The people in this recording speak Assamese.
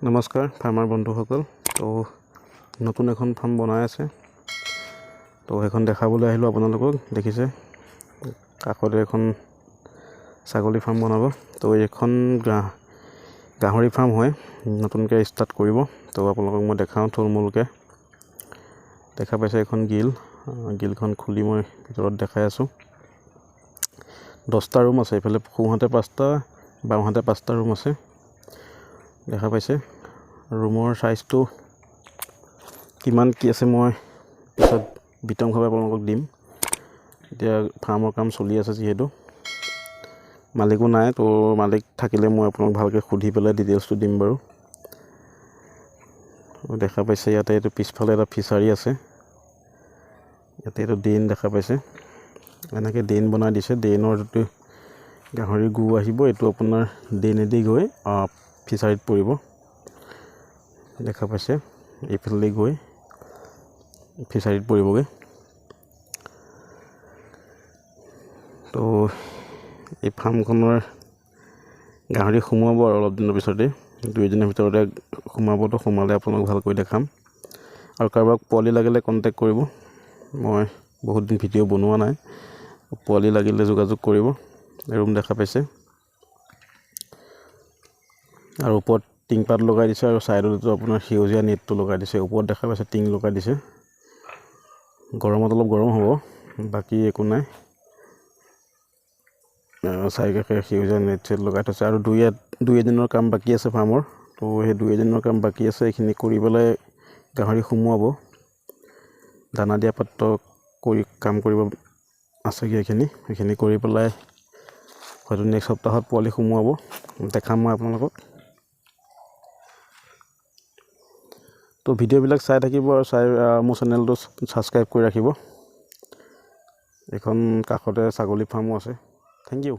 নমস্কাৰ ফাৰ্মাৰ বন্ধুসকল। তো নতুন এখন ফাৰ্ম বনাই আছে, তো সেইখন দেখাবলৈ আহিলোঁ আপোনালোকক। দেখিছে কাষতে এখন ছাগলী ফাৰ্ম বনাব। তো এইখন গাহৰি ফাৰ্ম হয়, নতুনকৈ ষ্টাৰ্ট কৰিব। তো আপোনালোকক মই দেখাওঁ থুলমূলকৈ। দেখা পাইছে এখন গিলখন খুলি মই ভিতৰত দেখাই আছোঁ। 10টা ৰুম আছে, এইফালে সোঁহাতে 5টা বাওঁহাতে 5টা ৰুম আছে। দেখা পাইছে ৰুমৰ চাইজটো কিমান কি আছে মই পিছত বিতংভাৱে আপোনালোকক দিম। এতিয়া ফাৰ্মৰ কাম চলি আছে, যিহেতু মালিকো নাই, তো মালিক থাকিলে মই আপোনাক ভালকৈ সুধি পেলাই ডিটেইলছটো দিম বাৰু। দেখা পাইছে ইয়াতে এইটো পিছফালে এটা ফিচাৰী আছে, ইয়াতে এইটো ড্ৰেইন দেখা পাইছে। এনেকৈ ড্ৰেইন বনাই দিছে। ড্ৰেইনৰ যিটো গাহৰি গু আহিব, এইটো আপোনাৰ ড্ৰেইনেদি গৈ ফিচাৰীত পৰিব। দেখা পাইছে এইফালে গৈ ফিচাৰীত পৰিবগৈ। তো এই ফাৰ্মখনৰ গাহৰি সোমাব আৰু অলপ দিনৰ পিছতে, 2 দিনৰ ভিতৰতে সোমাব। তো সোমালে আপোনাক ভালকৈ দেখাম। আৰু কাৰোবাক পোৱালি লাগিলে কণ্টেক্ট কৰিব। মই বহুত দিন ভিডিঅ' বনোৱা নাই, পোৱালি লাগিলে যোগাযোগ কৰিব। ৰুম দেখা পাইছে, আৰু ওপৰত টিংপাত লগাই দিছে, আৰু ছাইডতো আপোনাৰ সেউজীয়া নেটটো লগাই দিছে। ওপৰত দেখা পাইছে টিং লগাই দিছে। গৰমত অলপ গৰম হ'ব, বাকী একো নাই। চাৰিকাষে সেউজীয়া নেট চেট লগাই থৈছে। আৰু দুই এদিনৰ কাম বাকী আছে ফাৰ্মৰ। তো সেই 2 এদিনৰ কাম বাকী আছে, এইখিনি কৰি পেলাই গাহৰি সোমোৱাব। দানা দিয়া পাত্ৰ কাম কৰিব আছেগৈ। সেইখিনি কৰি পেলাই হয়তো নেক্সট সপ্তাহত পোৱালি সোমোৱাব। দেখাম মই আপোনালোকক। তো ভিডিঅ'বিলাক চাই থাকিব, আৰু মোৰ চেনেলটো ছাবস্ক্ৰাইব কৰি ৰাখিব। এইখন কাষতে ছাগলী ফাৰ্মো আছে। Thank U.